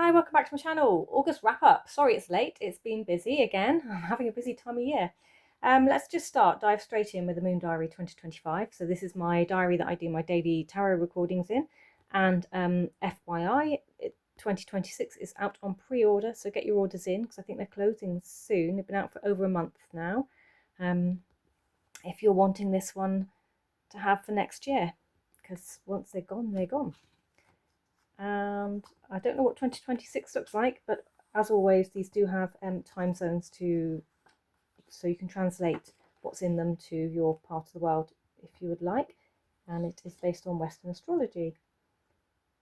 Hi, welcome back to my channel. August wrap up. Sorry it's late, it's been busy again. I'm having a busy time of year. Let's just dive straight in with the Moon Diary 2025. So this is my diary that I do my daily tarot recordings in. And FYI, 2026 is out on pre-order, so get your orders in because I think they're closing soon. They've been out for over a month now. If you're wanting this one to have for next year, because once they're gone, they're gone. And I don't know what 2026 looks like, but as always, these do have time zones so you can translate what's in them to your part of the world if you would like, and it is based on Western astrology.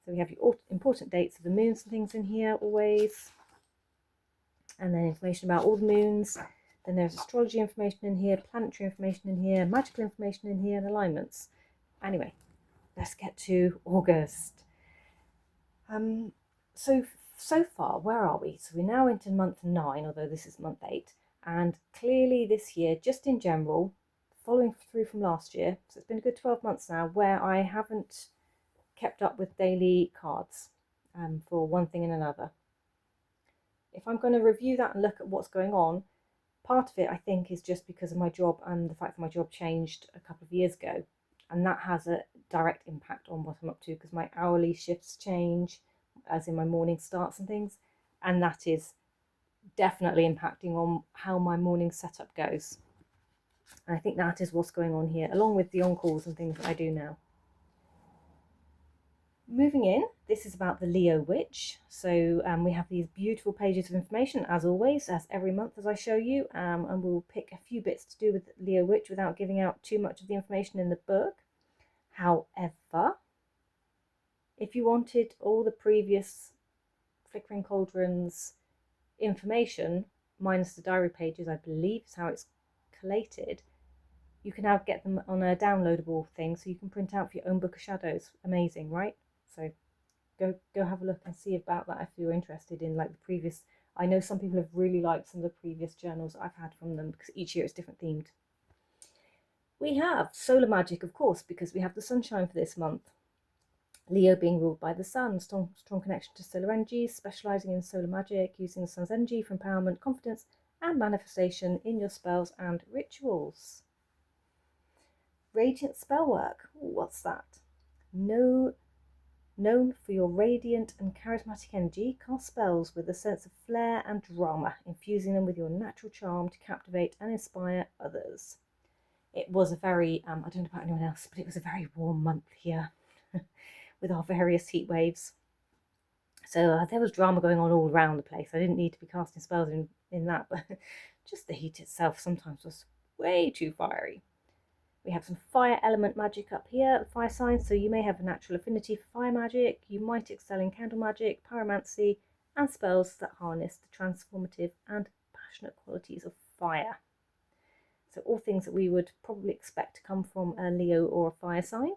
So we have your important dates of the moons and things in here always, and then information about all the moons. Then there's astrology information in here, planetary information in here, magical information in here, and alignments. Anyway, let's get to August. So far, where are we? So we're now into month 9, although this is month 8, and clearly this year, just in general, following through from last year, so it's been a good 12 months now where I haven't kept up with daily cards for one thing and another. If I'm going to review that and look at what's going on, part of it I think is just because of my job and the fact that my job changed a couple of years ago, and that has a direct impact on what I'm up to because my hourly shifts change, as in my morning starts and things, and that is definitely impacting on how my morning setup goes. And I think that is what's going on here, along with the on-calls and things that I do now. Moving in, this is about the Leo Witch. So we have these beautiful pages of information, as always, as every month as I show you, and we'll pick a few bits to do with Leo Witch without giving out too much of the information in the book. However, if you wanted all the previous Flickering Cauldrons information, minus the diary pages, I believe is how it's collated, you can now get them on a downloadable thing, so you can print out for your own book of shadows. Amazing, right? So go have a look and see about that if you're interested in like the previous. I know some people have really liked some of the previous journals I've had from them because each year it's different themed. We have solar magic, of course, because we have the sunshine for this month. Leo being ruled by the sun, strong connection to solar energy, specialising in solar magic, using the sun's energy for empowerment, confidence and manifestation in your spells and rituals. Radiant spell work. Ooh, what's that? Known for your radiant and charismatic energy, cast spells with a sense of flair and drama, infusing them with your natural charm to captivate and inspire others. It was a very, I don't know about anyone else, but it was a very warm month here with our various heat waves. So there was drama going on all around the place. I didn't need to be casting spells in that, but just the heat itself sometimes was way too fiery. We have some fire element magic up here, the fire signs, so you may have a natural affinity for fire magic. You might excel in candle magic, pyromancy, and spells that harness the transformative and passionate qualities of fire. So all things that we would probably expect to come from a Leo or a fire sign.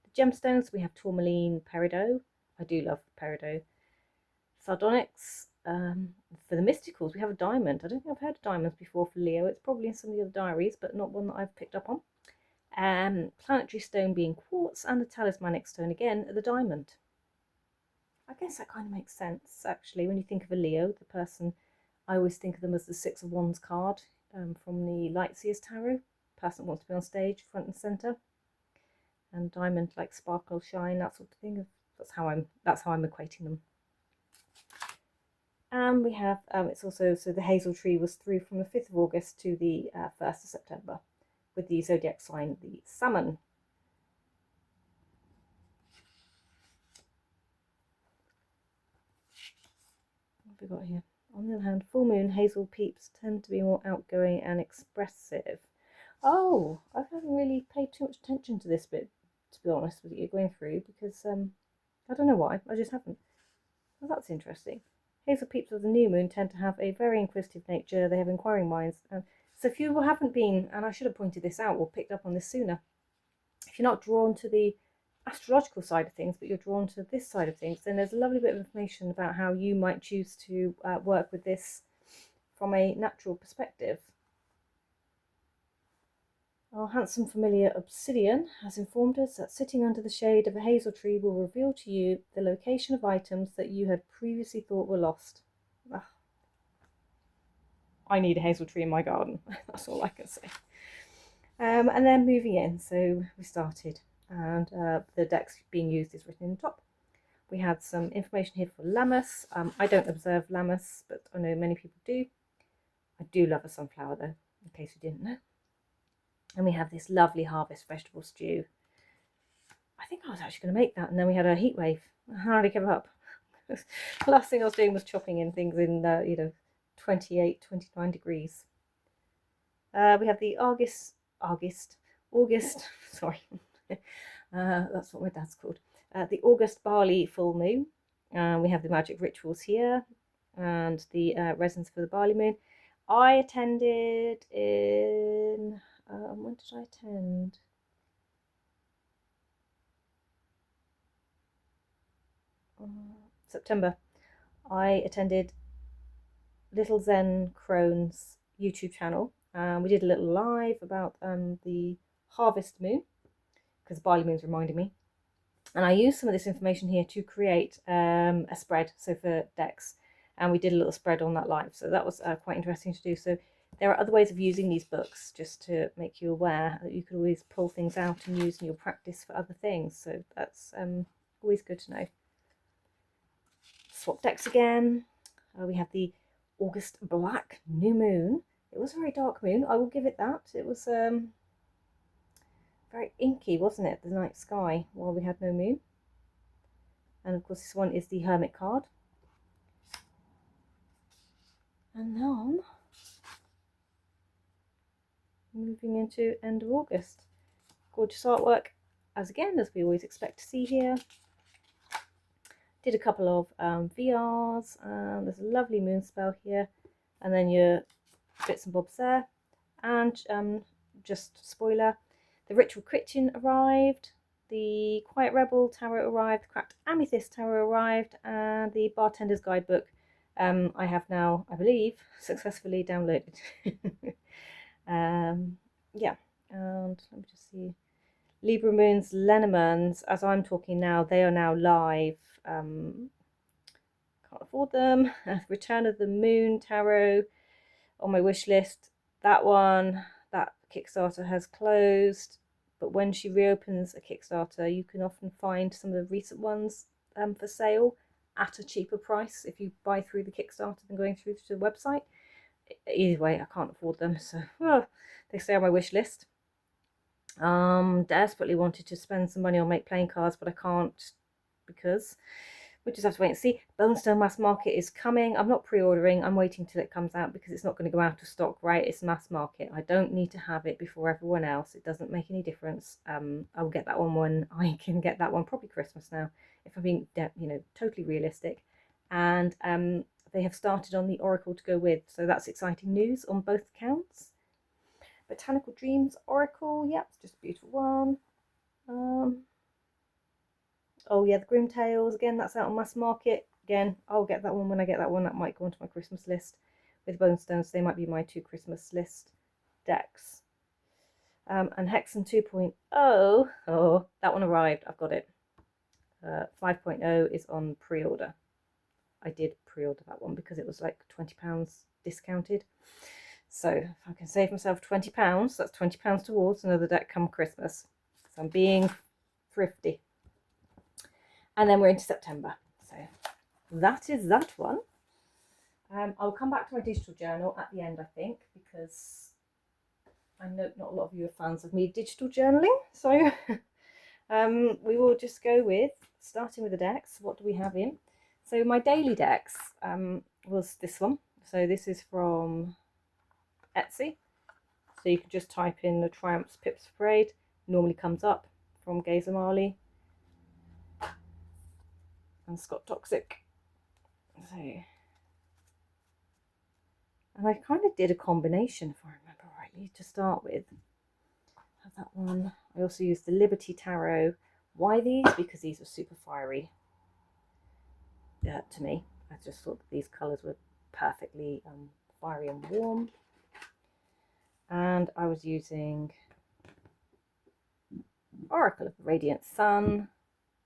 The gemstones, we have tourmaline, peridot. I do love peridot. Sardonyx. For the mysticals, we have a diamond. I don't think I've heard of diamonds before for Leo. It's probably in some of the other diaries, but not one that I've picked up on. Planetary stone being quartz, and the talismanic stone again, the diamond. I guess that kind of makes sense, actually, when you think of a Leo, the person, I always think of them as the Six of Wands card from the Lightseers Tarot. Person that wants to be on stage, front and centre. And diamond, like sparkle, shine, that sort of thing. That's how I'm equating them. And we have, it's also, so the hazel tree was through from the 5th of August to the 1st of September, with the zodiac sign, the salmon. What have we got here? On the other hand, full moon hazel peeps tend to be more outgoing and expressive. Oh, I haven't really paid too much attention to this bit, to be honest with you, going through, because I don't know why, I just haven't. Well, that's interesting. Hazel peeps of the new moon tend to have a very inquisitive nature. They have inquiring minds. So if you haven't been, and I should have pointed this out or picked up on this sooner, if you're not drawn to the astrological side of things, but you're drawn to this side of things, then there's a lovely bit of information about how you might choose to work with this from a natural perspective. Our handsome familiar Obsidian has informed us that sitting under the shade of a hazel tree will reveal to you the location of items that you had previously thought were lost. Ugh. I need a hazel tree in my garden. That's all I can say. And then moving in, so we started, and the decks being used is written in the top. We had some information here for Lammas. I don't observe Lammas, but I know many people do. I do love a sunflower though, in case you didn't know. And we have this lovely harvest vegetable stew. I think I was actually going to make that, and then we had a heat wave. I hardly gave up. The last thing I was doing was chopping in things in, 28, 29 degrees. We have the August, sorry, that's what my dad's called. The August barley full moon. We have the magic rituals here, and the resins for the barley moon. I attended in, when did I attend? September. I attended Little Zen Crone's YouTube channel. We did a little live about the harvest moon, because barley moon's reminding me. And I used some of this information here to create a spread, so for decks. And we did a little spread on that live. So that was quite interesting to do. So there are other ways of using these books, just to make you aware that you could always pull things out and use in your practice for other things. So that's always good to know. Swap decks again. We have the August Black New Moon. It was a very dark moon, I will give it that. It was very inky, wasn't it, the night sky, while we had no moon. And of course this one is the Hermit card. And then moving into end of August. Gorgeous artwork, as we always expect to see here. Did a couple of VRs, and there's a lovely moon spell here, and then your bits and bobs there. And just spoiler, the Ritual Kitchen arrived, the Quiet Rebel tarot arrived, the Cracked Amethyst tarot arrived, and the Bartender's Guidebook I have now, I believe, successfully downloaded. Yeah, and let me just see. Libra Moon's Lenormands, as I'm talking now, they are now live. Can't afford them. Return of the Moon tarot on my wish list. That one, that Kickstarter has closed, but when she reopens a Kickstarter, you can often find some of the recent ones for sale at a cheaper price if you buy through the Kickstarter than going through to the website. Either way, I can't afford them, so they stay on my wish list. Desperately wanted to spend some money on make playing cards, but I can't, because we just have to wait and see. Bonestone Mass Market is coming. I'm not pre-ordering. I'm waiting till it comes out, because it's not going to go out of stock, right? It's mass market. I don't need to have it before everyone else. It doesn't make any difference. I'll get that one when I can get that one, probably Christmas now, if I'm being, totally realistic. And they have started on the Oracle to go with, so that's exciting news on both accounts. Botanical Dreams Oracle, yep, it's just a beautiful one. Oh yeah, the Grim Tales, again, that's out on mass market. Again, I'll get that one when I get that one. That might go onto my Christmas list with Bonestones. They might be my 2 Christmas list decks. And Hexen 2.0, oh, that one arrived. I've got it. 5.0 is on pre-order. I did pre-order that one because it was like £20 discounted. So if I can save myself £20, that's £20 towards another deck come Christmas. So I'm being thrifty. And then we're into September. So that is that one. I'll come back to my digital journal at the end, I think, because I know not a lot of you are fans of me digital journaling. So we will just go with, starting with the decks. What do we have in? So my daily decks was this one. So this is from Etsy. So you can just type in the Triumph's Pips Parade. Normally comes up from Gazer Marley and Scott Toxic. So, and I kind of did a combination, if I remember rightly, to start with. Have that one. I also used the LiberT Tarot. Why these? Because these were super fiery to me. I just thought that these colours were perfectly fiery and warm. And I was using Oracle of the Radiant Sun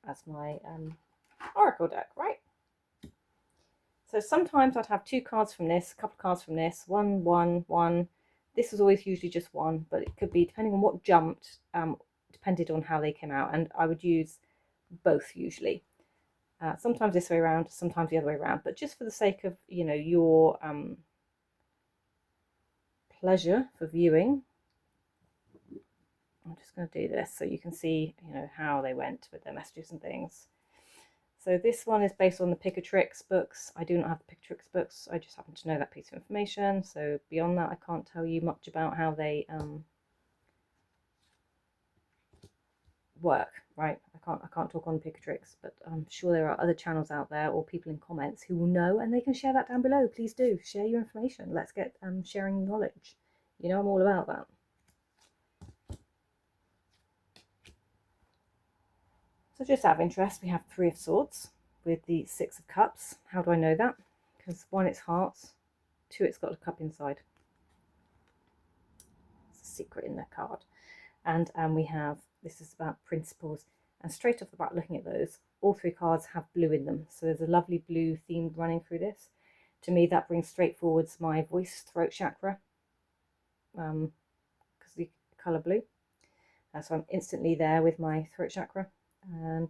as my oracle deck, right? So sometimes I'd have 2 cards from this, a couple of cards from this, one, one, one. This was always usually just one, but it could be, depending on what jumped, depended on how they came out, and I would use both usually. Sometimes this way around, sometimes the other way around, but just for the sake of, you know, your pleasure for viewing, I'm just going to do this so you can see, you know, how they went with their messages and things. So this one is based on the Pick a Tricks books. I do not have the Pick a Tricks books. I just happen to know that piece of information. So beyond that, I can't tell you much about how they work, right? I can't talk on Pick a Tricks, but I'm sure there are other channels out there or people in comments who will know, and they can share that down below. Please do share your information. Let's get sharing knowledge. You know, I'm all about that. So just out of interest, we have 3 of Swords with the 6 of Cups. How do I know that? Because 1, it's hearts, 2, it's got a cup inside. It's a secret in the card. And we have, this is about principles. And straight off the bat, looking at those, all 3 cards have blue in them. So there's a lovely blue theme running through this. To me, that brings straight forwards my voice, throat chakra, because the colour blue. So I'm instantly there with my throat chakra. And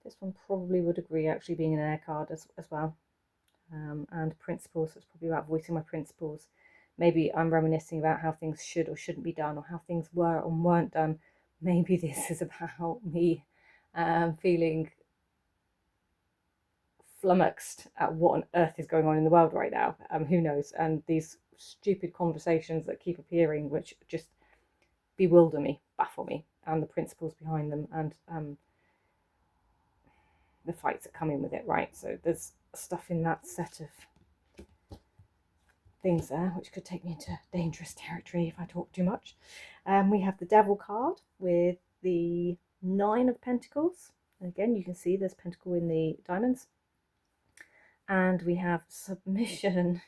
this one probably would agree, actually being an air card as well. And principles, so it's probably about voicing my principles. Maybe I'm reminiscing about how things should or shouldn't be done, or how things were or weren't done. Maybe this is about me feeling flummoxed at what on earth is going on in the world right now. Who knows? And these stupid conversations that keep appearing, which just bewilder me, baffle me, and the principles behind them, and the fights that come in with it, right? So there's stuff in that set of things there which could take me into dangerous territory if I talk too much. We have the Devil card with the 9 of Pentacles. And again, you can see there's Pentacle in the diamonds. And we have Submission.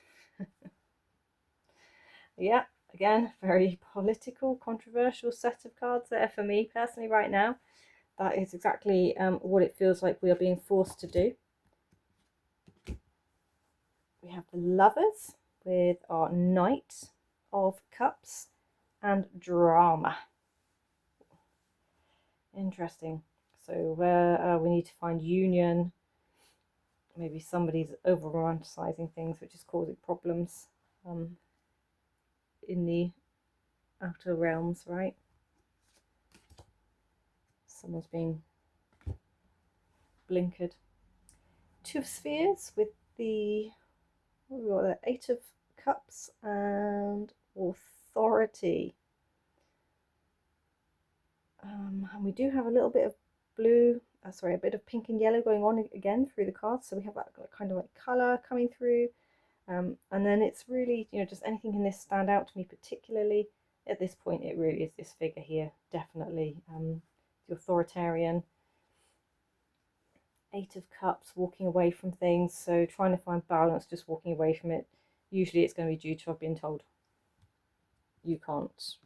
Yeah, again, very political, controversial set of cards there for me personally right now. That is exactly what it feels like we are being forced to do. We have the Lovers with our Knight of Cups and Drama. Interesting. So where we need to find union. Maybe somebody's over romanticizing things, which is causing problems in the outer realms, right? Someone's being blinkered. 2 of Spheres with the, what have we got there? 8 of Cups and Authority. And we do have a little bit of blue, sorry, a bit of pink and yellow going on again through the cards. So we have that kind of like colour coming through. And then it's really, you know, does anything in this stand out to me particularly? At this point, it really is this figure here, definitely. The authoritarian. 8 of Cups, walking away from things. So trying to find balance, just walking away from it. Usually it's going to be due to I've been told you can't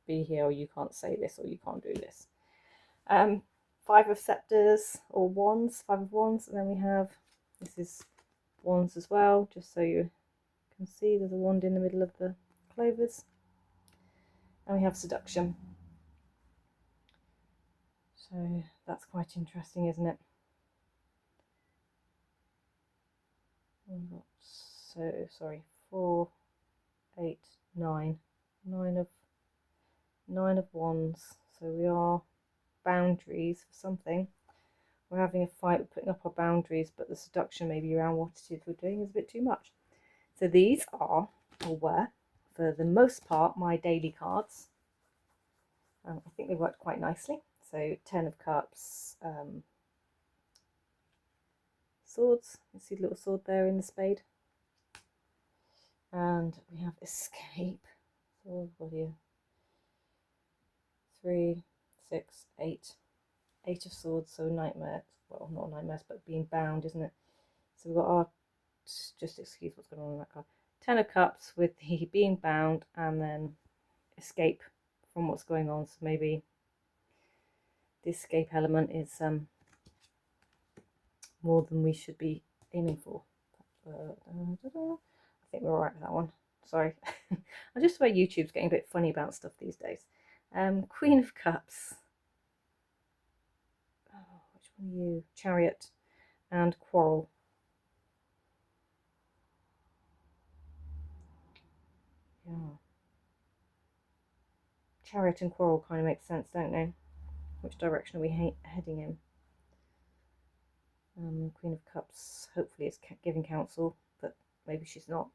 be here, or you can't say this, or you can't do this. 5 of Scepters or Wands, 5 of Wands, and then we have, this is Wands as well, just so you can see there's a wand in the middle of the clovers. And we have Seduction. So that's quite interesting, isn't it? So sorry, 4, 8, 9, 9 of Wands. So we are boundaries for something. We're having a fight, we're putting up our boundaries, but the seduction maybe around what it is we're doing is a bit too much. So these are, or were, for the most part, my daily cards. I think they worked quite nicely. So 10 of Cups, Swords. You see the little sword there in the spade. And we have Escape. So what are you? 3, 6, 8. 8 of Swords, so nightmares. Well, not nightmares, but being bound, isn't it? So we've got our, just excuse what's going on in that card. 10 of Cups with the being bound, and then escape from what's going on. So maybe the escape element is more than we should be aiming for. I think we're all right with that one. Sorry. I just swear YouTube's getting a bit funny about stuff these days. Queen of Cups. Oh, which one are you? Chariot and Quarrel. Yeah. Chariot and Quarrel kind of make sense, don't they? Which direction are we heading in? Queen of Cups, hopefully it's giving counsel, but maybe she's not.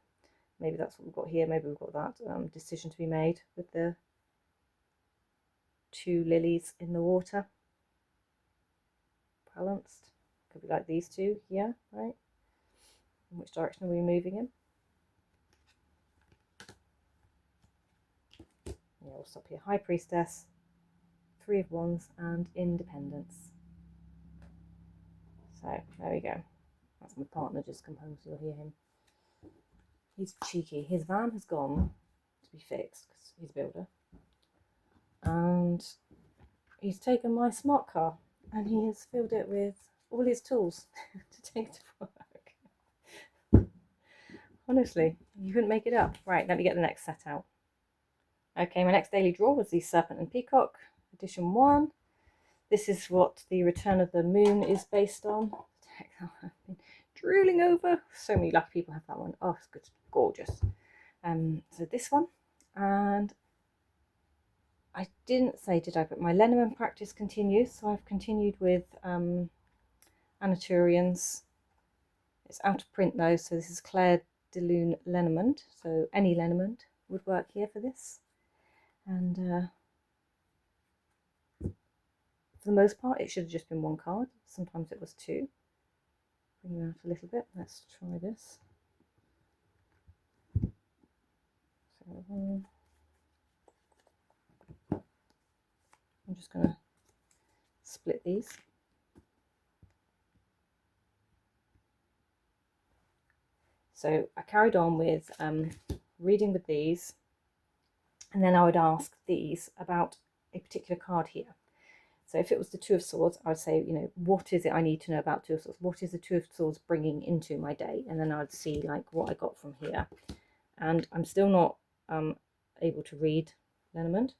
Maybe that's what we've got here. Maybe we've got that decision to be made with the 2 lilies in the water. Balanced. Could be like these two here, right? In which direction are we moving in? Yeah, we'll stop here. High Priestess, 3 of Wands, and Independence. So there we go. That's my partner just come home, so you'll hear him. He's cheeky. His van has gone to be fixed because he's a builder, and he's taken my smart car and he has filled it with all his tools to take to work. Honestly, you couldn't make it up. Right, let me get the next set out. Okay, my next daily draw was the Serpent and Peacock, edition 1. This is what the Return of the Moon is based on. I've been drooling over. So many lucky people have that one. Oh, it's good, gorgeous. So this one, and I didn't say, did I, but my Lenormand practice continues. So I've continued with Anaturians. It's out of print though, so this is Claire de Lune Lenormand. So any Lenormand would work here for this. And for the most part, it should have just been 1 card. Sometimes it was 2. Bring it out a little bit. Let's try this. So, I'm just going to split these. So I carried on with reading with these, and then I would ask these about a particular card here. So if it was the 2 of Swords, I would say, you know, what is it I need to know about 2 of Swords? What is the 2 of Swords bringing into my day? And then I would see like what I got from here. And I'm still not able to read Lenormand,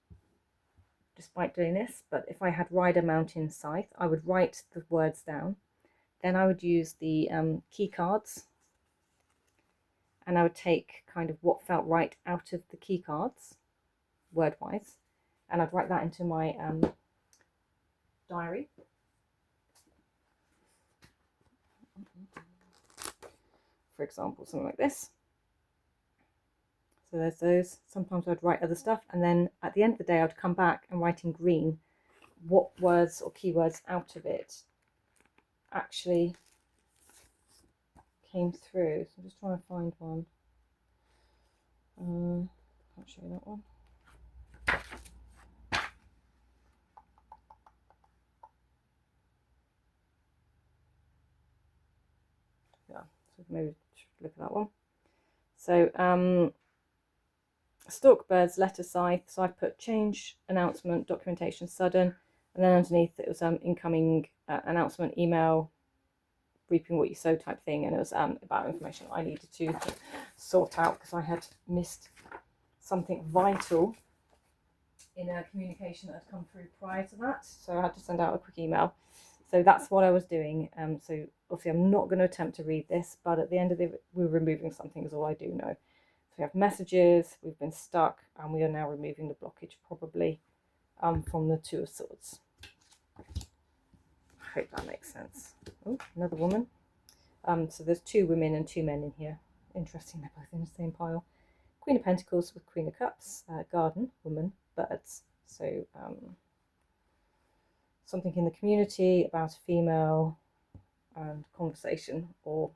despite doing this. But if I had Rider, Mountain, Scythe, I would write the words down. Then I would use the key cards, and I would take kind of what felt right out of the key cards, word-wise, and I'd write that into my diary. For example, something like this. So there's those. Sometimes I'd write other stuff, and then at the end of the day I'd come back and write in green what words or keywords out of it actually came through. So I'm just trying to find one. Can't show you that one. Yeah, so maybe look at that one. So stalk birds, letter, scythe. So I put change, announcement, documentation, sudden, and then underneath it was incoming announcement, email, reaping what you sow type thing, and it was about information I needed to sort out because I had missed something vital in a communication that had come through prior to that, so I had to send out a quick email. So that's what I was doing. So obviously I'm not going to attempt to read this, but at the end of it, we're removing something is all I do know. So we have messages, we've been stuck, and we are now removing the blockage probably from the 2 of Swords. I hope that makes sense. Oh, another woman. So there's 2 women and 2 men in here. Interesting, they're both in the same pile. Queen of Pentacles with Queen of Cups, garden, woman, birds. So something in the community about a female and conversation, or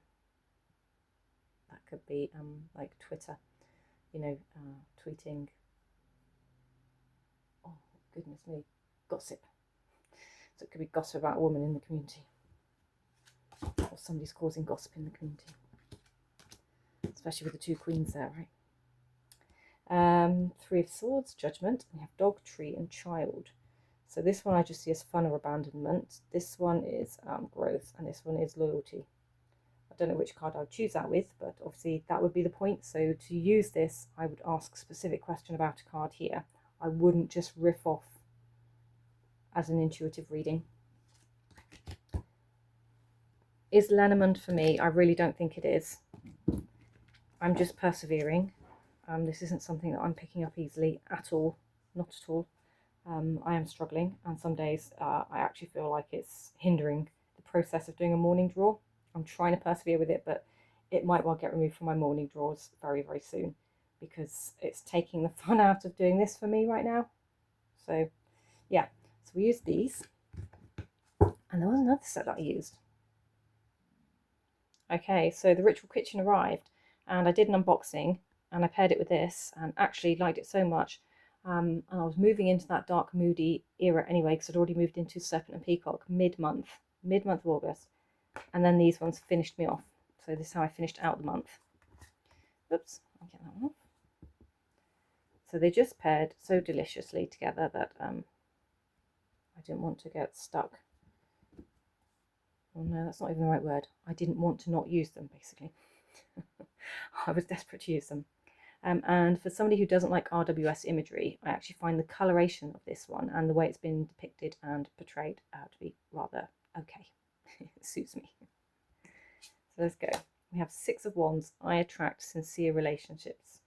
that could be like Twitter, you know, tweeting. Oh, goodness me, gossip. So it could be gossip about a woman in the community, or somebody's causing gossip in the community, especially with the 2 queens there, right? 3 of Swords, Judgment. We have dog, tree, and child. So this one I just see as fun or abandonment. This one is growth, and this one is loyalty. I don't know which card I would choose that with, but obviously that would be the point. So to use this, I would ask a specific question about a card here. I wouldn't just riff off as an intuitive reading. Is Lenormand for me? I really don't think it is. I'm just persevering. This isn't something that I'm picking up easily at all, not at all. I am struggling, and some days I actually feel like it's hindering the process of doing a morning draw. I'm trying to persevere with it, but it might well get removed from my morning draws very, very soon, because it's taking the fun out of doing this for me right now. So yeah, so we used these, and there was another set that I used. Okay, so the Ritual Kitchen arrived, and I did an unboxing, and I paired it with this, and actually liked it so much. And I was moving into that dark, moody era anyway, because I'd already moved into Serpent and Peacock mid-month of August. And then these ones finished me off. So this is how I finished out the month. Oops, I'll get that one off. So they just paired so deliciously together that I didn't want to get stuck. Oh no, that's not even the right word. I didn't want to not use them, basically. I was desperate to use them. And for somebody who doesn't like RWS imagery, I actually find the coloration of this one and the way it's been depicted and portrayed to be rather okay. It suits me. So let's go. We have 6 of Wands. I attract sincere relationships.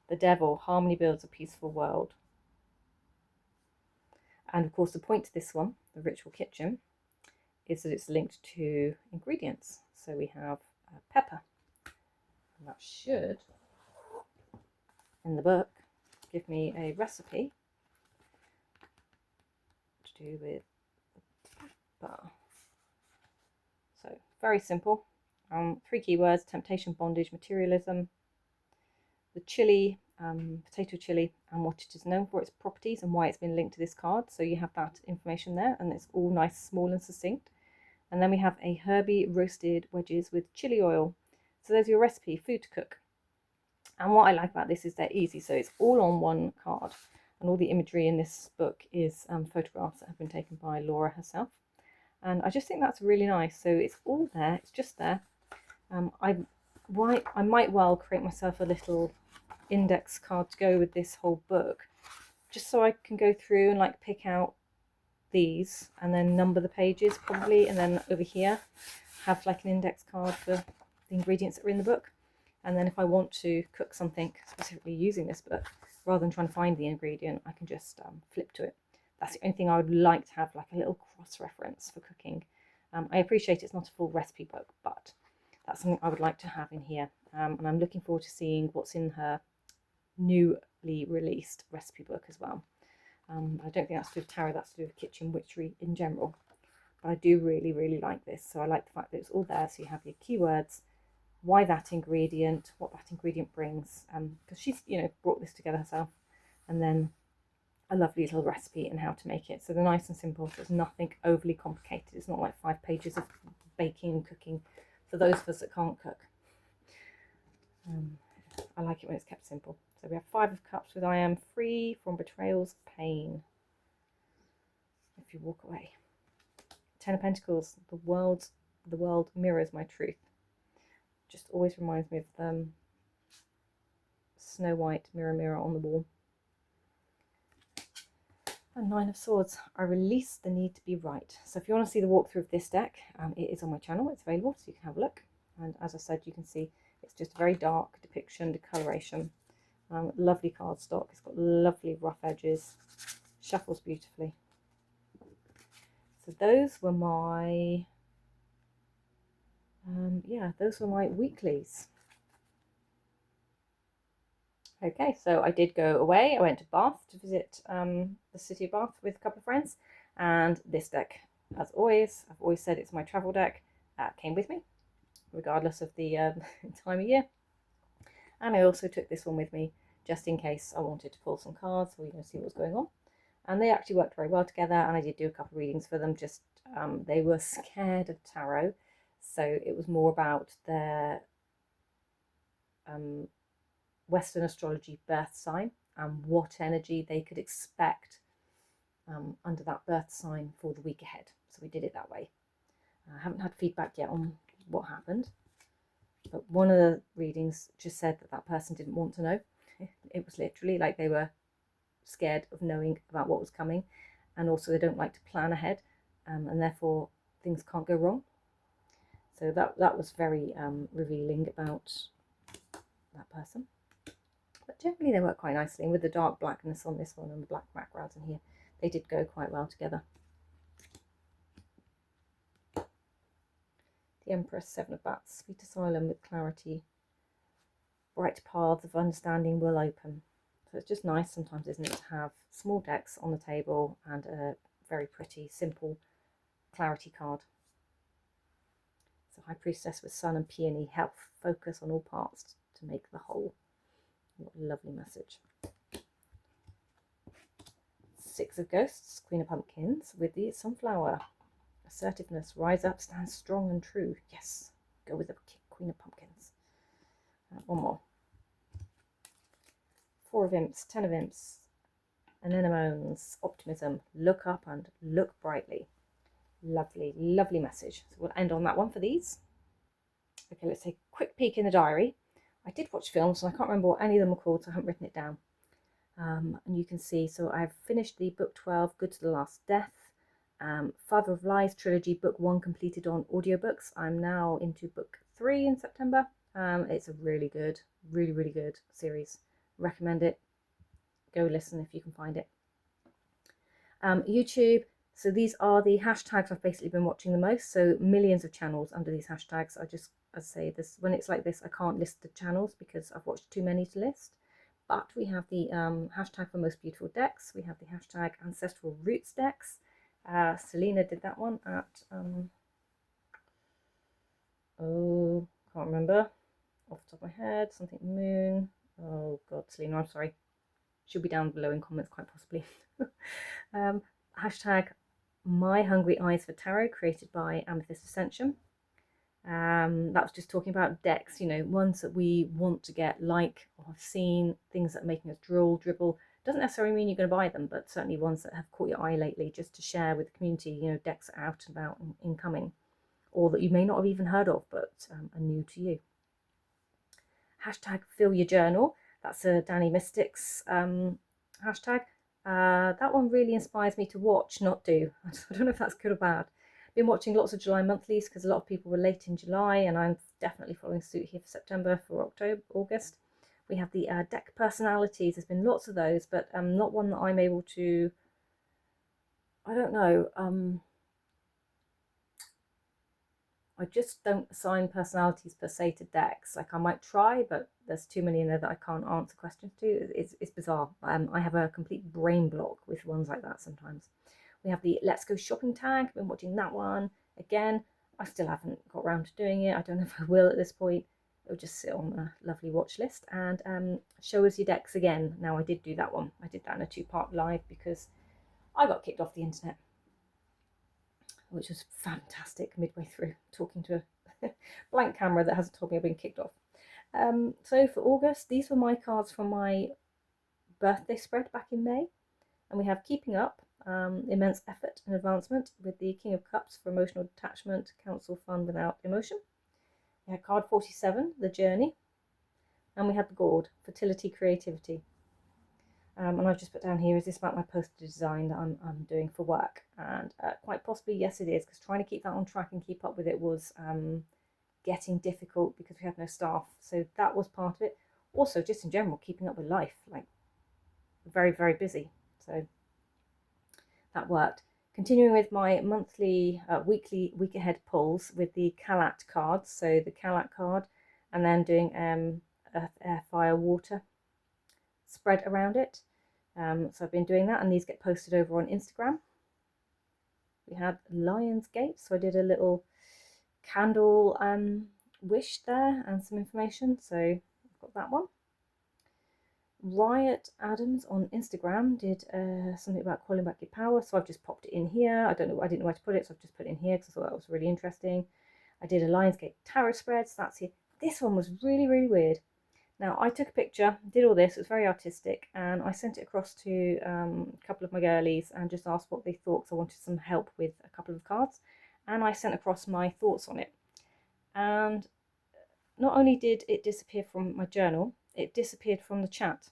The Devil. Harmony builds a peaceful world. And of course, the point to this one, the Ritual Kitchen, is that it's linked to ingredients. So we have pepper, and that should, in the book, give me a recipe to do with pepper. So very simple. 3 keywords: temptation, bondage, materialism. The chili, potato chili, and what it is known for, its properties, and why it's been linked to this card. So you have that information there, and it's all nice, small and succinct. And then we have a herby roasted wedges with chili oil. So there's your recipe, food to cook. And what I like about this is they're easy. So it's all on one card. And all the imagery in this book is photographs that have been taken by Laura herself. And I just think that's really nice. So it's all there. It's just there. I might well create myself a little index card to go with this whole book, just so I can go through and like pick out these and then number the pages probably, and then over here have like an index card for the ingredients that are in the book. And then if I want to cook something specifically using this book, rather than trying to find the ingredient, I can just flip to it. That's the only thing I would like to have, like a little cross-reference for cooking. I appreciate it's not a full recipe book, but that's something I would like to have in here. And I'm looking forward to seeing what's in her newly released recipe book as well. I don't think that's to do with tarot, that's to do with kitchen witchery in general. But I do really, really like this. So I like the fact that it's all there. So you have your keywords, why that ingredient, what that ingredient brings. Because she's, brought this together herself. And then a lovely little recipe and how to make it. So they're nice and simple. So it's nothing overly complicated. It's not like 5 pages of baking and cooking for those of us that can't cook. I like it when it's kept simple. So we have 5 of Cups with I am free from betrayal's pain. If you walk away. 10 of Pentacles. The world mirrors my truth. Just always reminds me of Snow White, mirror, mirror on the wall. And 9 of Swords. I release the need to be right. So if you want to see the walkthrough of this deck, it is on my channel. It's available, so you can have a look. And as I said, you can see it's just a very dark depiction, decoloration. Lovely cardstock. It's got lovely rough edges. Shuffles beautifully. So those were my those were my weeklies. Okay, so I did go away. I went to Bath to visit the city of Bath with a couple of friends, and this deck, as always, I've always said it's my travel deck, came with me, regardless of the time of year. And I also took this one with me just in case I wanted to pull some cards or see what's going on. And they actually worked very well together, and I did do a couple of readings for them. Just they were scared of tarot, so it was more about their Western astrology birth sign and what energy they could expect under that birth sign for the week ahead. So we did it that way. I haven't had feedback yet on what happened, but one of the readings just said that that person didn't want to know. It was literally like they were scared of knowing about what was coming, and also they don't like to plan ahead, and therefore things can't go wrong. So that was very revealing about that person. But generally they work quite nicely, and with the dark blackness on this one and the black backgrounds in here, they did go quite well together. The Empress, Seven of Bats, sweet asylum with clarity, bright paths of understanding will open. So it's just nice sometimes, isn't it, to have small decks on the table and a very pretty, simple clarity card. So High Priestess with Sun and Peony, health, focus on all parts to make the whole. What a lovely message. Six of Ghosts, Queen of Pumpkins with the Sunflower. Assertiveness, rise up, stand strong and true. Yes, go with the Queen of Pumpkins. One more. Four of Imps, 10 of Imps, Anemones, optimism, look up and look brightly. Lovely, lovely message. So we'll end on that one for these. Okay, let's take a quick peek in the diary. I did watch films and I can't remember what any of them were called, so I haven't written it down. And you can see, so I've finished the book 12, Good to the Last Death. Father of Lies trilogy, book 1 completed on audiobooks. I'm now into book 3 in September. It's a really good, really good series. Recommend it. Go listen if you can find it. YouTube. So these are the hashtags I've basically been watching the most. So millions of channels under these hashtags. I just, as I say, this when it's like this, I can't list the channels because I've watched too many to list. But we have the hashtag for most beautiful decks. We have the hashtag ancestral roots decks. Selena did that one at oh, can't remember off the top of my head. Something moon. Oh God, Selena, I'm sorry. She'll be down below in comments quite possibly. Hashtag My Hungry Eyes for Tarot, created by Amethyst Ascension. That was just talking about decks, you know, ones that we want to get, like, or have seen, things that are making us drool, dribble. Doesn't necessarily mean you're going to buy them, but certainly ones that have caught your eye lately, just to share with the community, you know, decks out and about and incoming, or that you may not have even heard of, but are new to you. Hashtag Fill Your Journal. That's a Danny Mystics hashtag. That one really inspires me to watch, not do. I don't know if that's good or bad. Been watching lots of July monthlies because a lot of people were late in July, and I'm definitely following suit here for September, for October, August. We have the deck personalities. There's been lots of those, but not one that I'm able to, I don't know, I just don't assign personalities per se to decks. Like, I might try, but there's too many in there that I can't answer questions to. It's bizarre. I have a complete brain block with ones like that sometimes. We have the Let's Go Shopping tag. Been watching that one. Again, I still haven't got around to doing it. I don't know if I will at this point. It'll just sit on a lovely watch list. And Show Us Your Decks again. Now, I did do that one. I did that in a 2-part live because I got kicked off the internet, which was fantastic midway through, talking to a blank camera that hasn't told me I've been kicked off. So for August, these were my cards from my birthday spread back in May. And we have Keeping Up, Immense Effort and Advancement, with the King of Cups for Emotional Detachment, Counsel Fun Without Emotion. We had card 47, The Journey. And we had the Gourd, Fertility, Creativity. And I've just put down here, is this about my poster design that I'm doing for work? And quite possibly, yes, it is, because trying to keep that on track and keep up with it was getting difficult because we had no staff. So that was part of it. Also, just in general, keeping up with life, like very, very busy. So that worked. Continuing with my monthly, weekly, week ahead pulls with the Kalat cards. So the Kalat card, and then doing earth, air, fire, water spread around it. So I've been doing that, and these get posted over on Instagram. We had Lionsgate, so I did a little candle wish there and some information. So I've got that one. Riot Adams on Instagram did something about calling back your power, so I've just popped it in here. I didn't know where to put it, so I've just put it in here because I thought that was really interesting. I did a Lionsgate tarot spread, so that's here. This one was really, really weird. Now, I took a picture, did all this, it was very artistic, and I sent it across to a couple of my girlies and just asked what they thought, because I wanted some help with a couple of cards, and I sent across my thoughts on it. And not only did it disappear from my journal, it disappeared from the chat,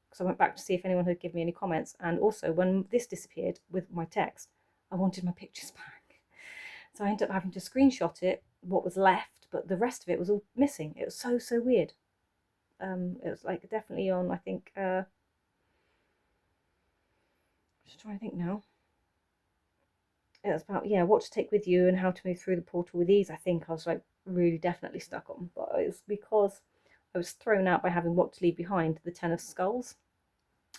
because I went back to see if anyone had given me any comments, and also when this disappeared with my text, I wanted my pictures back. So I ended up having to screenshot it, what was left, but the rest of it was all missing. It was so weird. It was like definitely on, I think, just trying to think now. It was about, yeah, what to take with you and how to move through the portal with ease. I think I was like really definitely stuck on, but it's because I was thrown out by having what to leave behind, the 10 of skulls.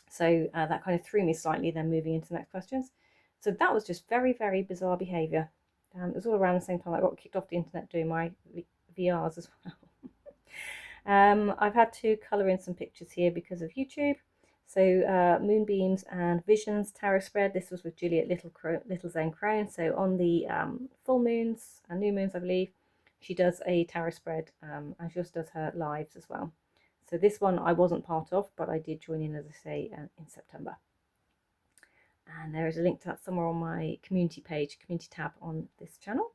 So that kind of threw me slightly, then moving into the next questions. So that was just very bizarre behaviour. It was all around the same time I got kicked off the internet doing my VRs as well. I've had to colour in some pictures here because of YouTube. So Moonbeams and Visions tarot spread. This was with Juliet Little Zen Crown. So on the full moons and new moons, I believe, she does a tarot spread, and she also does her lives as well. So this one I wasn't part of, but I did join in, as I say, in September. And there is a link to that somewhere on my community page, community tab on this channel.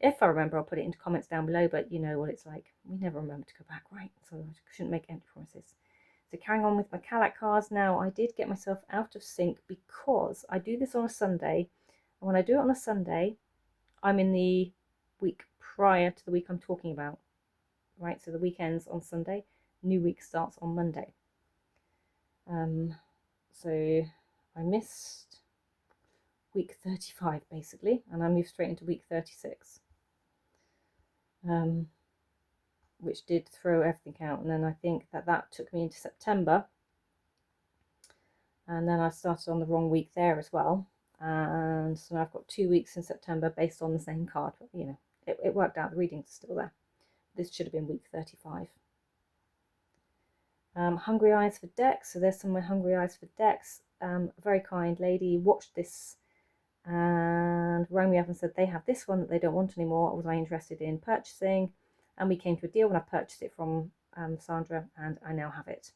If I remember, I'll put it into comments down below, but you know what it's like. We never remember to go back, right? So I shouldn't make empty promises. So carrying on with my Kalat cards now, I did get myself out of sync because I do this on a Sunday. And when I do it on a Sunday, I'm in the week prior to the week I'm talking about, right? So the weekend's on Sunday, new week starts on Monday. So I missed week 35 basically, and I moved straight into week 36. Which did throw everything out, and then I think that took me into September, and then I started on the wrong week there as well, and so now I've got 2 weeks in September based on the same card, but you know, it worked out, the readings are still there. This should have been week 35. Hungry Eyes for Decks, so there's some of my Hungry Eyes for Decks. A very kind lady watched this and rang me up and said they have this one that they don't want anymore. Was I interested in purchasing? And we came to a deal when I purchased it from Sandra, and I now have it.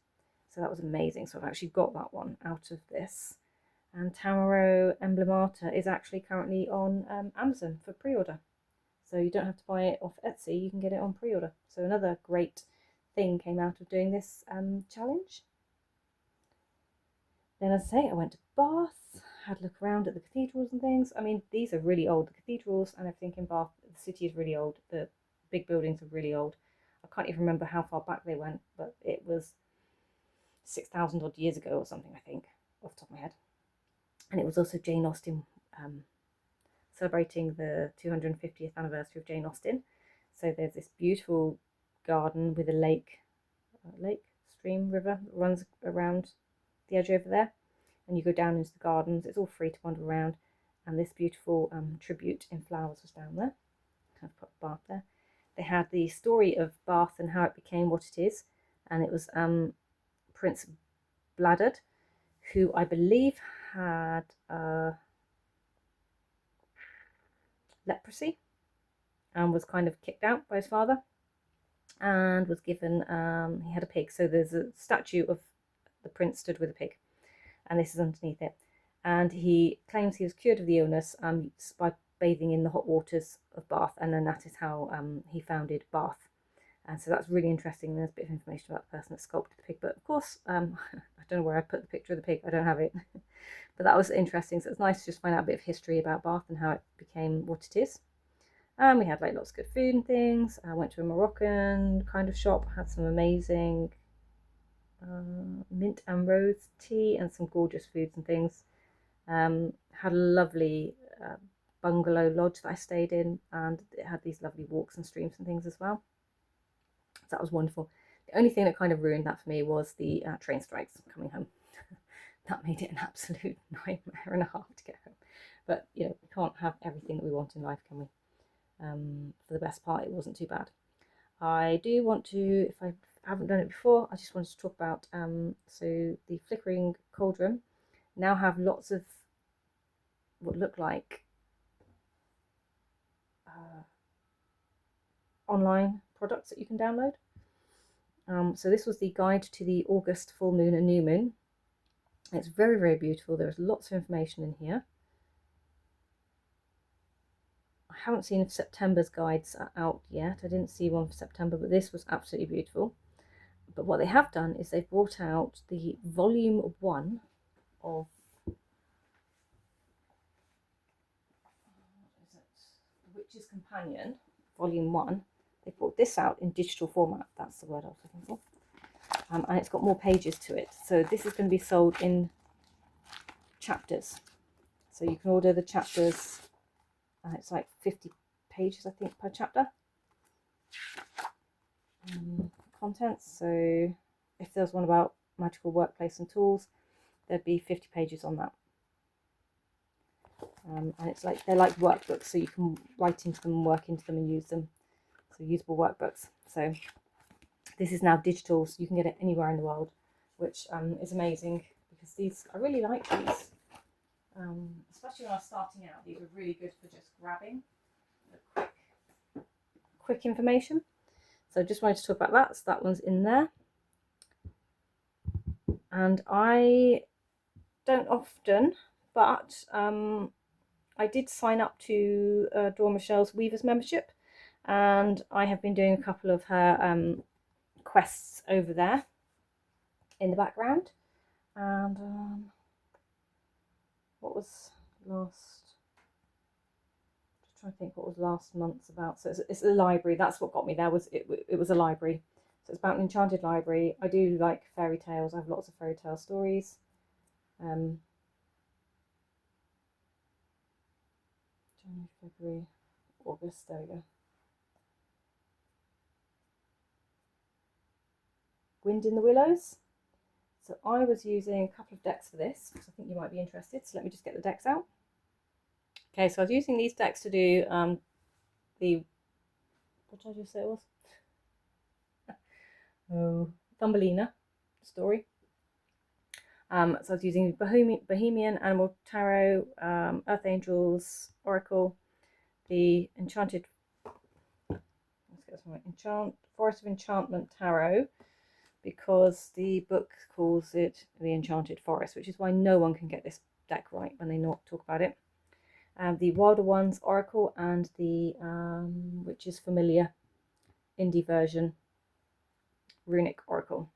So that was amazing. So I've actually got that one out of this. And Tamaro Emblemata is actually currently on Amazon for pre-order. So you don't have to buy it off Etsy, you can get it on pre-order. So another great thing came out of doing this challenge. Then, as I say, I went to Bath, had a look around at the cathedrals and things. I mean, these are really old. The cathedrals and everything in Bath, the city is really old. The big buildings are really old. I can't even remember how far back they went, but it was 6,000 odd years ago or something, I think, off the top of my head. And it was also Jane Austen, celebrating the 250th anniversary of Jane Austen. So there's this beautiful garden with a lake, stream, river that runs around the edge over there, and you go down into the gardens. It's all free to wander around, and this beautiful tribute in flowers was down there. I've put Bath there. They had the story of Bath and how it became what it is, and it was Prince Bladud, who I believe had leprosy and was kind of kicked out by his father, and was given, he had a pig, so there's a statue of the prince stood with a pig, and this is underneath it, and he claims he was cured of the illness by bathing in the hot waters of Bath, and then that is how he founded Bath. And so that's really interesting. There's a bit of information about the person that sculpted the pig, but of course I don't know where I put the picture of the pig, I don't have it. But that was interesting, so it's nice to just find out a bit of history about Bath and how it became what it is. And we had like lots of good food and things. I went to a Moroccan kind of shop, had some amazing mint and rose tea and some gorgeous foods and things. Had a lovely bungalow lodge that I stayed in, and it had these lovely walks and streams and things as well. So that was wonderful. The only thing that kind of ruined that for me was the train strikes coming home. That made it an absolute nightmare and a half to get home. But you know, we can't have everything that we want in life, can we? For the best part, it wasn't too bad. I do want to, if I haven't done it before, I just wanted to talk about so the FlickeringCauldron now have lots of what look like online products that you can download. So this was the guide to the August full moon and new moon. It's very, very beautiful. There's lots of information in here. I haven't seen if September's guides are out yet. I didn't see one for September, but this was absolutely beautiful. But what they have done is they've brought out the volume 1 of The Witch's Companion, volume 1. They brought this out in digital format. That's the word I was looking for. And it's got more pages to it. So this is going to be sold in chapters. So you can order the chapters. It's like 50 pages, I think, per chapter. Contents. So if there's one about magical workplace and tools, there'd be 50 pages on that. And it's like they're like workbooks, so you can write into them, work into them, and use them. So usable workbooks. So this is now digital, so you can get it anywhere in the world, which is amazing, because these, I really like these, especially when I was starting out. These are really good for just grabbing the quick information. So I just wanted to talk about that. So that one's in there, and I don't often, but I did sign up to Dawn Michelle's Weavers membership, and I have been doing a couple of her quests over there in the background. And what was last? Just trying to think what was last month's about. So it's a library. That's what got me there. It was a library. So it's about an enchanted library. I do like fairy tales. I have lots of fairy tale stories. January, February, August. There we go. Wind in the Willows. So I was using a couple of decks for this, because I think you might be interested. So let me just get the decks out. Okay, so I was using these decks to do what did I just say it was? Oh, Thumbelina story. So I was using Bohemian, Animal Tarot, Earth Angels, Oracle, the Enchanted, let's get this right, Forest of Enchantment Tarot, because the book calls it the Enchanted Forest, which is why no one can get this deck right when they not talk about it. The Wilder Ones Oracle, and the which is familiar indie version Runic Oracle.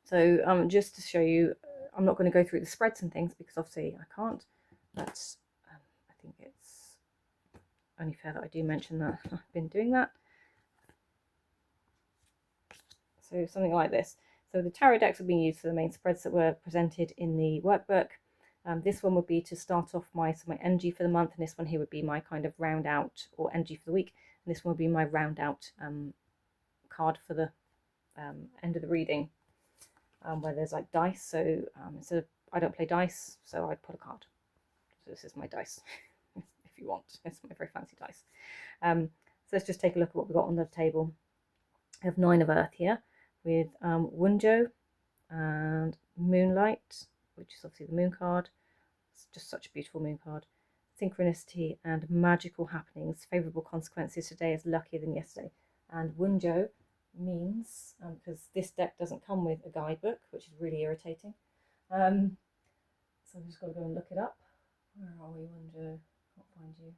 So just to show you, I'm not going to go through the spreads and things, because obviously I can't, but I think it's only fair that I do mention that I've been doing that. So something like this. So the tarot decks are being used for the main spreads that were presented in the workbook. This one would be to start off my energy for the month, and this one here would be my kind of round out, or energy for the week, and this one would be my round out card for the end of the reading, where there's like dice. So instead of, I don't play dice, so I'd put a card. So this is my dice, if you want. It's my very fancy dice. So let's just take a look at what we've got on the table. I have 9 of Earth here, with Wunjo and Moonlight, which is obviously the moon card. It's just such a beautiful moon card. Synchronicity and magical happenings. Favourable consequences. Today is luckier than yesterday. And Wunjo means, because this deck doesn't come with a guidebook, which is really irritating. So I've just got to go and look it up. Where are we, Wunjo? Can't find you.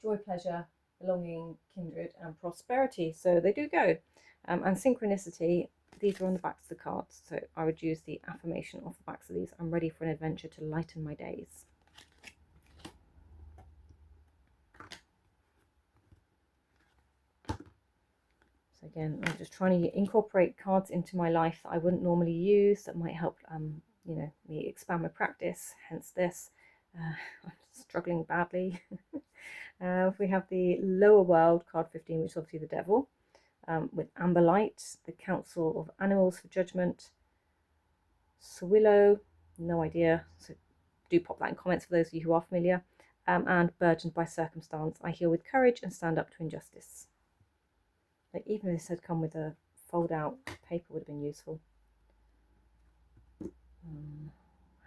Joy, pleasure, belonging, kindred, and prosperity. So they do go. And synchronicity, these are on the backs of the cards. So I would use the affirmation off the backs of these. I'm ready for an adventure to lighten my days. So again, I'm just trying to incorporate cards into my life that I wouldn't normally use, that might help, you know, me expand my practice. Hence this. I'm struggling badly. We have the Lower World, card 15, which is obviously the devil, with Amber Light, the Council of Animals for Judgment, Sawillow, no idea, so do pop that in comments for those of you who are familiar, and Burdened by Circumstance. I heal with courage and stand up to injustice. Like, even if this had come with a fold out paper, would have been useful.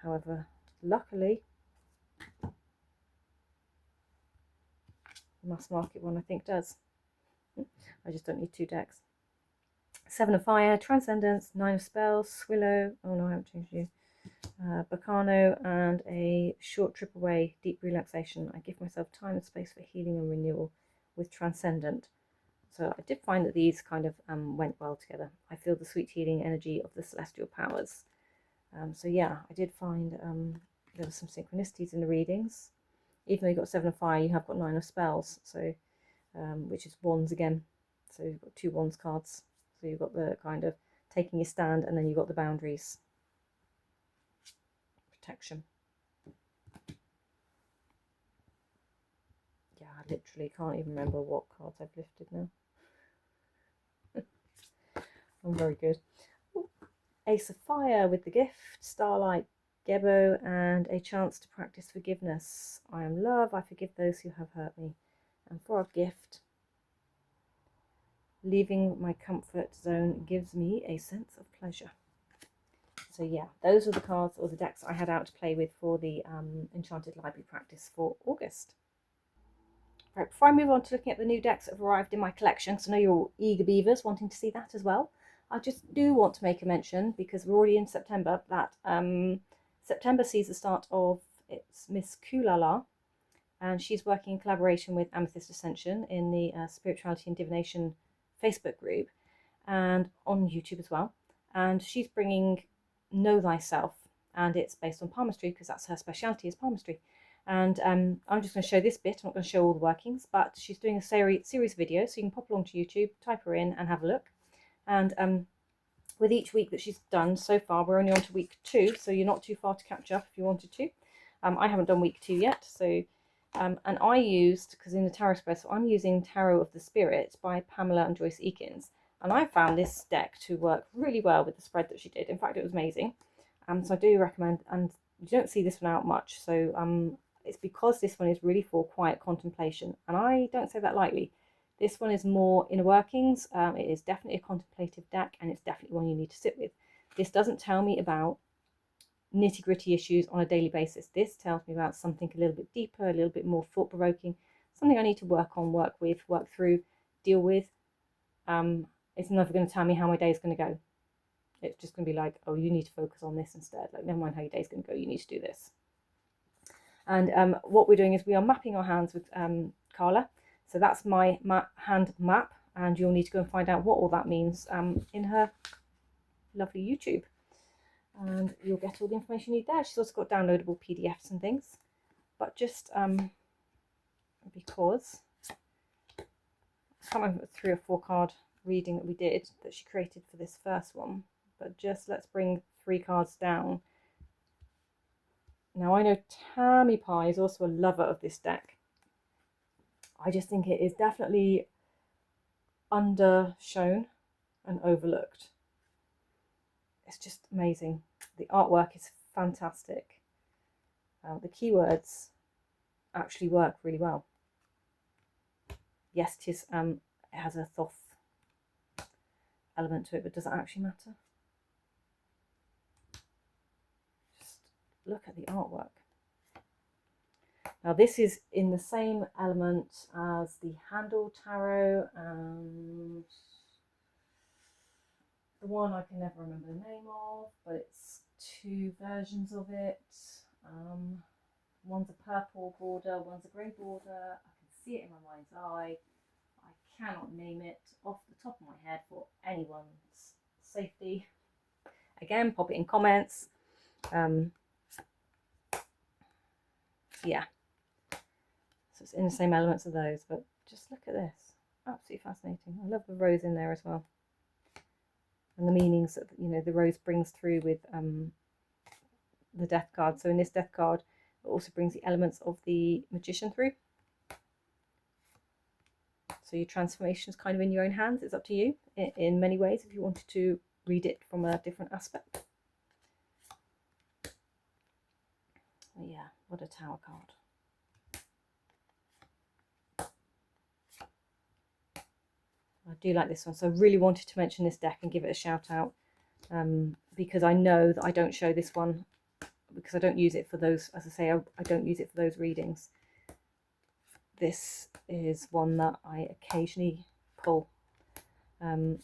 However, luckily, The mass market one I think does. I just don't need 2 decks. 7 of Fire, Transcendence, 9 of Spells, Swillow, oh no I haven't changed you, Bacano, and a short trip away, Deep Relaxation. I give myself time and space for healing and renewal with Transcendent. So I did find that these kind of went well together. I feel the sweet healing energy of the celestial powers. So yeah, I did find there were some synchronicities in the readings. Even though you've got 7 of Fire, you have got 9 of Spells, so which is wands again. So you've got 2 wands cards. So you've got the kind of taking your stand, and then you've got the boundaries. Protection. Yeah, I literally can't even remember what cards I've lifted now. I'm very good. Ooh. Ace of Fire with the gift, Starlight, Gebo, and a chance to practice forgiveness. I am love, I forgive those who have hurt me. And for our gift, leaving my comfort zone gives me a sense of pleasure. So yeah, those are the cards or the decks I had out to play with for the Enchanted Library practice for August. Right, before I move on to looking at the new decks that have arrived in my collection, because I know you're all eager beavers wanting to see that as well, I just do want to make a mention, because we're already in September, that September sees the start of Miss Kulala, and she's working in collaboration with Amethyst Ascension in the Spirituality and Divination Facebook group and on YouTube as well. And she's bringing Know Thyself, and it's based on palmistry because that's her speciality, is palmistry. And I'm just going to show this bit. I'm not going to show all the workings, but she's doing a series of videos, so you can pop along to YouTube, type her in and have a look. And with each week that she's done so far, we're only on to week 2, so you're not too far to catch up if you wanted to. I haven't done week 2 yet, so and I used, because in the Tarot Express, I'm using Tarot of the Spirit by Pamela and Joyce Eakins, and I found this deck to work really well with the spread that she did. In fact, it was amazing. So I do recommend, and you don't see this one out much, so it's because this one is really for quiet contemplation, and I don't say that lightly. This one is more inner workings. It is definitely a contemplative deck, and it's definitely one you need to sit with. This doesn't tell me about nitty-gritty issues on a daily basis. This tells me about something a little bit deeper, a little bit more thought-provoking, something I need to work on, work with, work through, deal with. It's never going to tell me how my day is going to go. It's just going to be like, oh, you need to focus on this instead. Like, never mind how your day is going to go, you need to do this. And what we're doing is we are mapping our hands with Carla. So that's my hand map, and you'll need to go and find out what all that means in her lovely YouTube. And you'll get all the information you need there. She's also got downloadable PDFs and things. But just because I can't remember 3 or 4 card reading that we did that she created for this first one. But just let's bring 3 cards down. Now I know Tammy Pie is also a lover of this deck. I just think it is definitely undershown and overlooked. It's just amazing. The artwork is fantastic. The keywords actually work really well. Yes, it has a Thoth element to it, but does it actually matter? Just look at the artwork. Now this is in the same element as the Handle Tarot and the one I can never remember the name of, but it's 2 versions of it. One's a purple border, one's a grey border. I can see it in my mind's eye. I cannot name it off the top of my head for anyone's safety. Again, pop it in comments. Yeah. So it's in the same elements of those, but just look at this. Absolutely fascinating. I love the rose in there as well. And the meanings that, you know, the rose brings through with the death card. So in this death card, it also brings the elements of the magician through. So your transformation is kind of in your own hands. It's up to you in many ways if you wanted to read it from a different aspect. But yeah, what a Tower card. I do like this one, so I really wanted to mention this deck and give it a shout out because I know that I don't show this one because I don't use it for those, as I say, I don't use it for those readings. this is one that I occasionally pull, and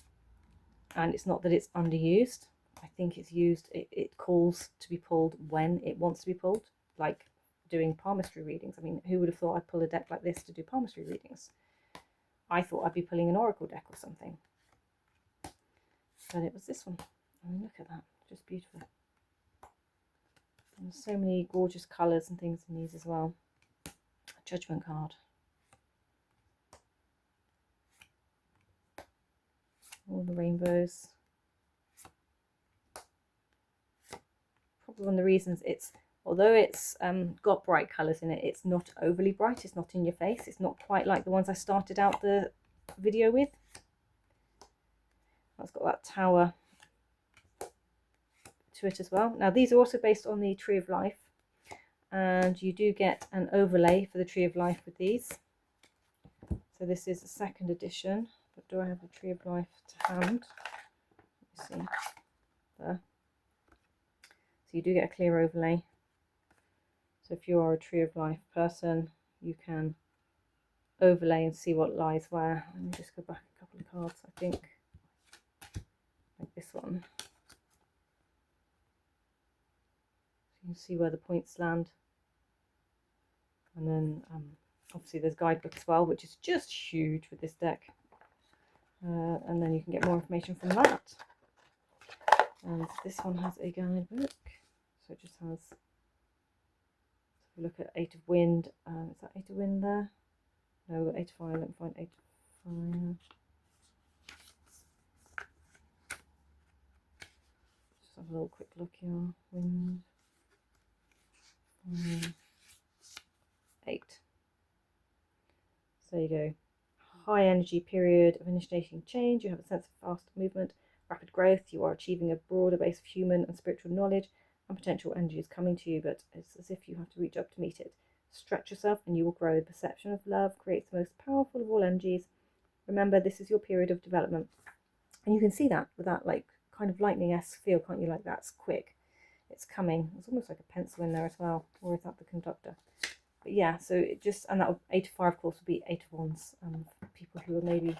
it's not that it's underused. I think it's used, it calls to be pulled when it wants to be pulled, like doing palmistry readings. I mean, who would have thought I'd pull a deck like this to do palmistry readings? I thought I'd be pulling an oracle deck or something, but it was this one. I mean, look at that, just beautiful. And so many gorgeous colours and things in these as well. A judgment card. All the rainbows. Probably one of the reasons it's, although it's got bright colours in it, it's not overly bright, it's not in your face, it's not quite like the ones I started out the video with. It's got that tower to it as well. Now these are also based on the Tree of Life, and you do get an overlay for the Tree of Life with these. So this is the second edition, but do I have the Tree of Life to hand? Let me see. There. So you do get a clear overlay. So if you are a Tree of Life person, you can overlay and see what lies where. Let me just go back a couple of cards, I think, like this one. You can see where the points land. And then obviously there's guidebook as well, which is just huge with this deck. And then you can get more information from that. And this one has a guidebook. So it just has, so if we look at 8 of Wind, is that 8 of Wind there? No, 8 of Fire, let me find 8 of Fire. Just have a little quick look here. Wind. 8. So there you go. High energy period of initiating change. You have a sense of fast movement, rapid growth. You are achieving a broader base of human and spiritual knowledge, and potential energy is coming to you, but it's as if you have to reach up to meet it. Stretch yourself and you will grow. The perception of love creates the most powerful of all energies. Remember, this is your period of development. And you can see that with that like kind of lightning-esque feel, can't you? Like that's quick. It's coming. It's almost like a pencil in there as well. Or is that the conductor? But yeah, so it just, and that 8 of Fire, of course, would be 8 of Wands. People who are maybe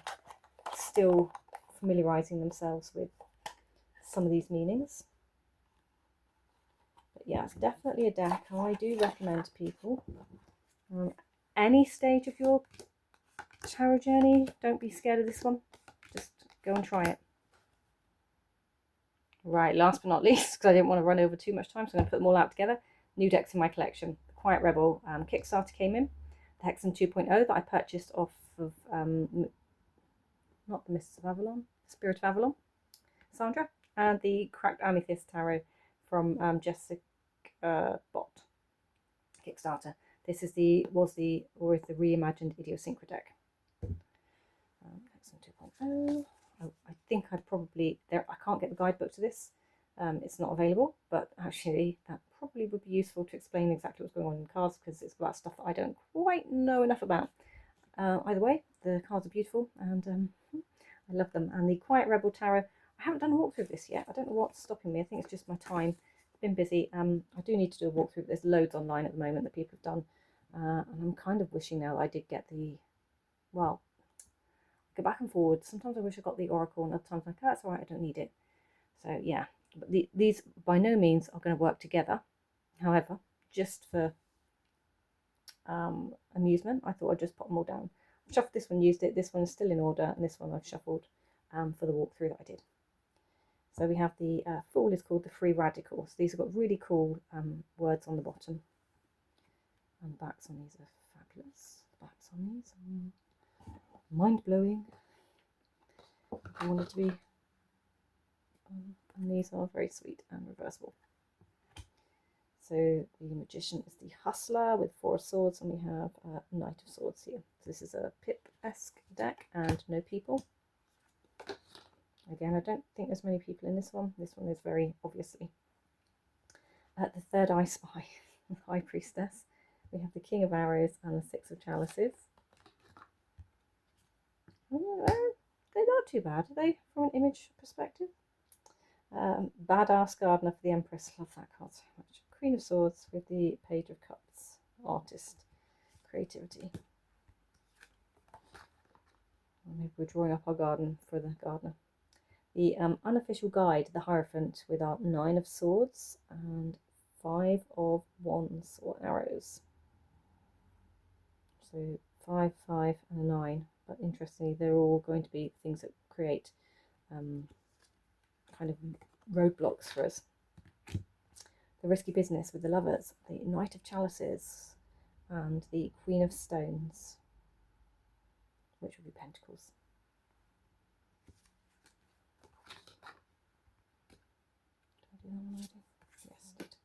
still familiarising themselves with some of these meanings. But yeah, it's definitely a deck I do recommend to people. Any stage of your tarot journey, don't be scared of this one. Just go and try it. Right, last but not least, because I didn't want to run over too much time, so I'm going to put them all out together. New decks in my collection. The Quiet Rebel Kickstarter came in. The Hexen 2.0 that I purchased off of, not the Mists of Avalon, Spirit of Avalon, Sandra. And the Cracked Amethyst Tarot from Jessica Bott Kickstarter. This is the reimagined Idiosyncra deck. Hexen 2.0. I think I probably, I can't get the guidebook to this. It's not available, but actually that probably would be useful to explain exactly what's going on in the cards, because it's about stuff that I don't quite know enough about. Either way, the cards are beautiful and I love them. And the Quiet Rebel Tarot, I haven't done a walkthrough of this yet. I don't know what's stopping me. I think it's just my time. I've been busy. I do need to do a walkthrough. There's loads online at the moment that people have done. And I'm kind of wishing now that I did get the, well, go back and forward. Sometimes I wish I got the Oracle, and other times I'm like, oh, that's all right, I don't need it. So yeah, but these by no means are going to work together. However, just for amusement, I thought I'd just pop them all down. I've shuffled this one, used it. This one is still in order, and this one I've shuffled for the walkthrough that I did. So we have the Fool is called the Free Radical. So these have got really cool words on the bottom. And the backs on these are fabulous. The backs on these are mind-blowing. I want it to be, and these are very sweet and reversible. So the Magician is the Hustler with 4 of Swords, and we have a Knight of Swords here. So this is a Pip-esque deck and no people. Again, I don't think there's many people in this one. This one is very obviously. The Third Eye Spy, High Priestess. We have the King of Arrows and the 6 of Chalices. They're not too bad, are they, from an image perspective? Badass Gardener for the Empress. Love that card so much. Queen of Swords with the Page of Cups. Artist. Creativity. Maybe we're drawing up our garden for the gardener. The unofficial guide, the Hierophant, with our 9 of Swords and 5 of Wands or arrows. So 5, 5 and a 9. But interestingly, they're all going to be things that create kind of roadblocks for us. The Risky Business with the Lovers, the Knight of Chalices, and the Queen of Stones, which would be Pentacles. Did I do that one already? Yes, I did.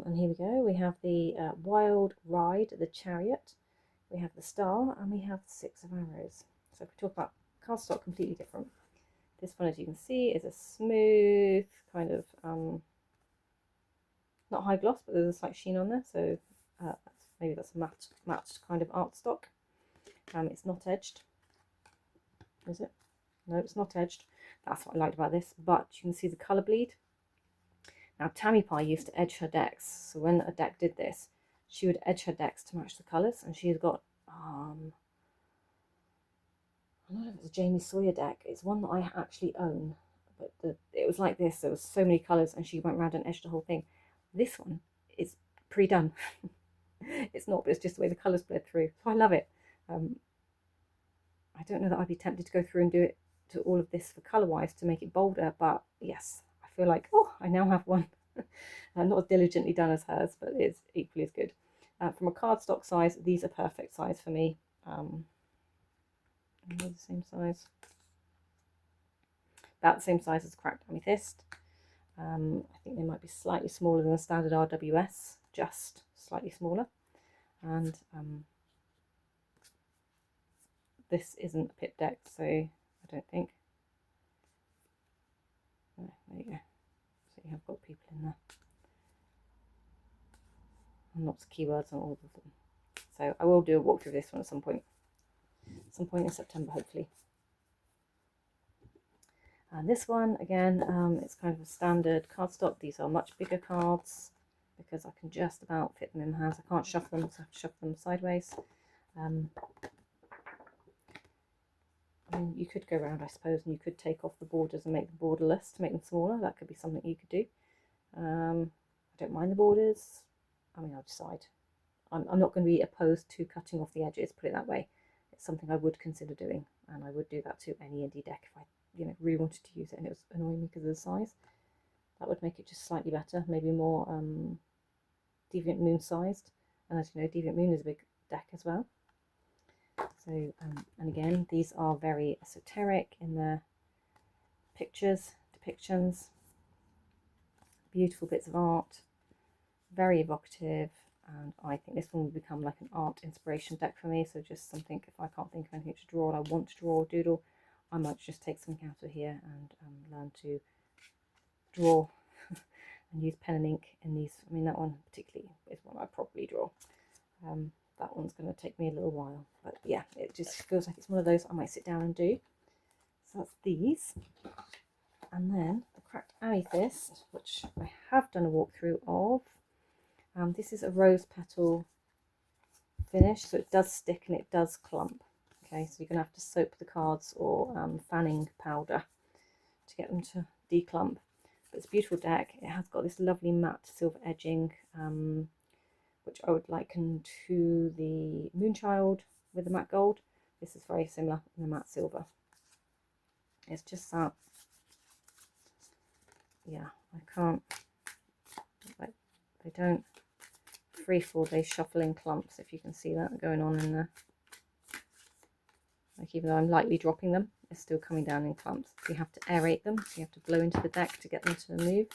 And here we go. We have the Wild Ride, the Chariot. We have the Star, and we have the 6 of Arrows. So if we talk about cardstock, completely different. This one, as you can see, is a smooth kind of not high gloss, but there's a slight sheen on there. So maybe that's a matte kind of art stock. It's not edged, is it? No, it's not edged. That's what I liked about this. But you can see the colour bleed. Now, Tammy Pie used to edge her decks. So when a deck did this, she would edge her decks to match the colours. And she's got, I don't know if it's a Jamie Sawyer deck. It's one that I actually own. But it was like this. There was so many colours and she went around and edged the whole thing. This one is pre-done. It's not, but it's just the way the colours bled through. So I love it. I don't know that I'd be tempted to go through and do it to all of this for colour-wise to make it bolder. But yes, I feel like, oh, I now have one. Not as diligently done as hers, but it's equally as good. From a cardstock size, these are perfect size for me. They're the same size. About the same size as Cracked Amethyst. I think they might be slightly smaller than the standard RWS, just slightly smaller. And this isn't a pip deck, so I don't think. Oh, there you go. So you have got people in there. And lots of keywords on all of them. So I will do a walkthrough of this one at some point in September, hopefully. And this one, again, it's kind of a standard cardstock. These are much bigger cards because I can just about fit them in my hands. I can't shuffle them, so I have to shuffle them sideways. I mean, you could go around, I suppose, and you could take off the borders and make them borderless to make them smaller. That could be something you could do. I don't mind the borders. I mean, I'll decide. I'm not going to be opposed to cutting off the edges, put it that way. It's something I would consider doing, and I would do that to any indie deck if I, really wanted to use it and it was annoying me because of the size. That would make it just slightly better, maybe more Deviant Moon sized. And as you know, Deviant Moon is a big deck as well. So, and again, these are very esoteric in their pictures, depictions, beautiful bits of art, very evocative, and I think this one will become like an art inspiration deck for me. So just something, if I can't think of anything to draw and I want to draw or doodle, I might just take something out of here and learn to draw and use pen and ink in these. I mean, that one particularly is one I probably draw. That one's going to take me a little while, but yeah, it just feels like it's one of those I might sit down and do. So that's these. And then the Cracked Amethyst, which I have done a walkthrough of. This is a rose petal finish, so it does stick and it does clump. Okay, so you're going to have to soap the cards or fanning powder to get them to declump. But it's a beautiful deck. It has got this lovely matte silver edging, which I would liken to the Moonchild with the matte gold. This is very similar in the matte silver. It's just that, yeah, I can't, like, they don't free fall, they shuffle in clumps, if you can see that going on in there. Like, even though I'm lightly dropping them, it's still coming down in clumps. So you have to aerate them, so you have to blow into the deck to get them to move.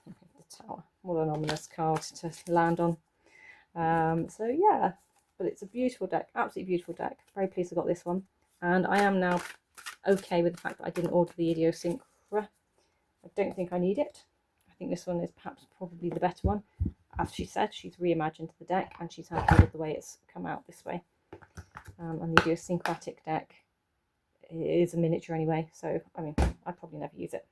The Tower, what an ominous card to land on. So yeah, but it's a beautiful deck, absolutely beautiful deck. Very pleased I got this one, and I am now okay with the fact that I didn't order the Idiosyncra. I don't think I need it. I think this one is perhaps probably the better one. As she said, she's reimagined the deck and she's happy with the way it's come out this way. And the idiosyncratic deck is a miniature anyway, so I mean, I probably never use it.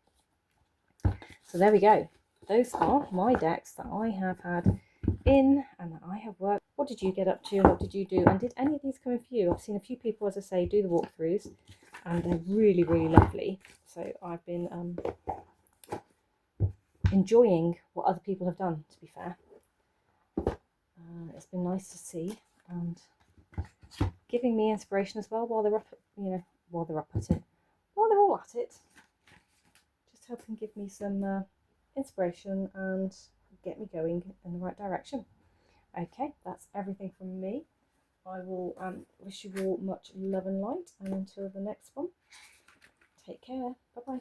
So there we go. Those are my decks that I have had in and that I have worked. What did you get up to and what did you do? And did any of these come in for you? I've seen a few people, as I say, do the walkthroughs and they're really, really lovely. So I've been enjoying what other people have done, to be fair. It's been nice to see and giving me inspiration as well while they're up, while they're all at it. Just helping give me some inspiration and get me going in the right direction. Okay, that's everything from me. I will wish you all much love and light, and until the next one, take care. Bye bye.